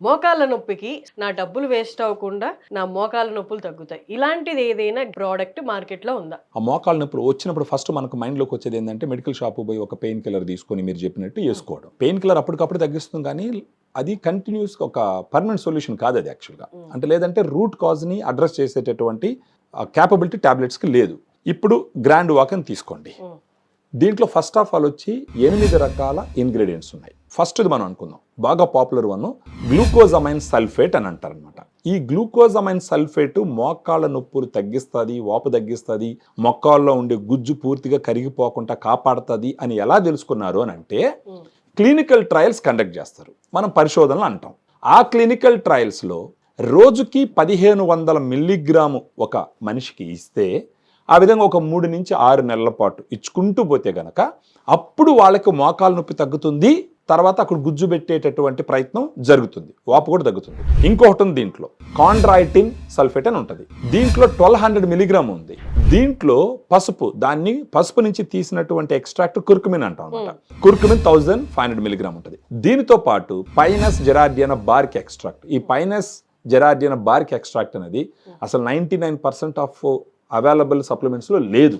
మోకాళ్ళ నొప్పికి నా డబ్బులు వేస్ట్ అవ్వకుండా నా మోకాళ్ళ నొప్పులు తగ్గుతాయి. ఇలాంటిది ఏదైనా ప్రోడక్ట్ మార్కెట్‌లో ఉందా? ఆ మోకాళ్ళ నొప్పులు వచ్చినప్పుడు ఫస్ట్ మనకు మైండ్‌లోకి వచ్చేది ఏందంటే మెడికల్ షాప్‌కి పోయి ఒక పెయిన్ కిల్లర్ తీసుకొని మీరు చెప్పినట్టు యేసుకోవడం. పెయిన్ కిల్లర్ అప్పటికప్పుడు తగ్గిస్తుంది కానీ అది కంటిన్యూస్‌గా ఒక పర్మనెంట్ సొల్యూషన్ కాదు అది యాక్చువల్‌గా. అంటే లేదంటే రూట్ కాజ్‌ని అడ్రెస్ చేసేటటువంటి క్యాపబిలిటీ టాబ్లెట్స్‌కి లేదు. ఇప్పుడు గ్రాండ్ వాక్ అని తీసుకోండి. దీంట్లో ఫస్ట్ ఆఫ్ ఆల్ వచ్చి 8 రకాల ఇంగ్రీడియంట్స్ ఉన్నాయి. ఫస్ట్‌ది మనం అనుకుందాం. బాగా పాపులర్ వన్ గ్లూకోజమైన్ సల్ఫేట్ అని అంటారనమాట. ఈ గ్లూకోజమైన్ సల్ఫేట్ మోకాళ్ళ నొప్పులు తగ్గిస్తుంది, వాపు తగ్గిస్తుంది, మోకాళ్ళలో ఉండే గుజ్జు పూర్తిగా కరిగిపోకుండా కాపాడుతుంది అని ఎలా తెలుసుకున్నారు అని అంటే క్లినికల్ ట్రయల్స్ కండక్ట్ చేస్తారు. మనం పరిశోధనలు అంటాం. ఆ క్లినికల్ ట్రయల్స్లో రోజుకి 1500 మిల్లీగ్రాము ఒక మనిషికి ఇస్తే ఆ విధంగా ఒక 3 నుంచి 6 నెలల పాటు ఇచ్చుకుంటూ పోతే గనక అప్పుడు వాళ్ళకి మోకాలు నొప్పి తగ్గుతుంది. తర్వాత అక్కడ గుజ్జు పెట్టేటటువంటి ప్రయత్నం జరుగుతుంది, వాపు కూడా తగ్గుతుంది. ఇంకొకటి ఉంది దీంట్లో కాండ్రాయిటిన్ సల్ఫేట్ అని ఉంటుంది. దీంట్లో 1200 మిలీగ్రామ్ ఉంది. దీంట్లో పసుపు నుంచి తీసినటువంటి ఎక్స్ట్రాక్ట్ కుర్కుమిన్ అంటాం అనమాట. కుర్కుమిన్ 1500 మిలీగ్రామ్ ఉంటుంది. దీనితో పాటు పైనస్ జెరార్డియానా బార్క్ ఎక్స్ట్రాక్ట్. ఈ పైనస్ జెరార్డియానా బార్క్ ఎక్స్ట్రాక్ట్ అనేది అసలు 99% ఆఫ్ అవైలబుల్ సప్లిమెంట్స్లో లేదు.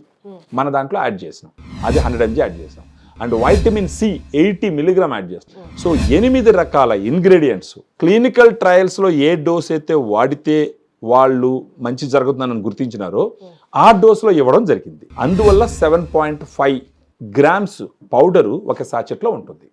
మన దాంట్లో యాడ్ చేసినాం. అది 100 mg యాడ్ చేసినాం. And vitamin C 80 milligram add చేస్తాం. సో 8 రకాల ఇంగ్రీడియంట్స్ క్లినికల్ ట్రయల్స్లో ఏ డోస్ అయితే వాడితే వాళ్ళు మంచి జరుగుతుందని గుర్తించినారో ఆ డోస్లో ఇవ్వడం జరిగింది. అందువల్ల 7.5 గ్రామ్స్ పౌడరు ఒక సాచెట్లో ఉంటుంది.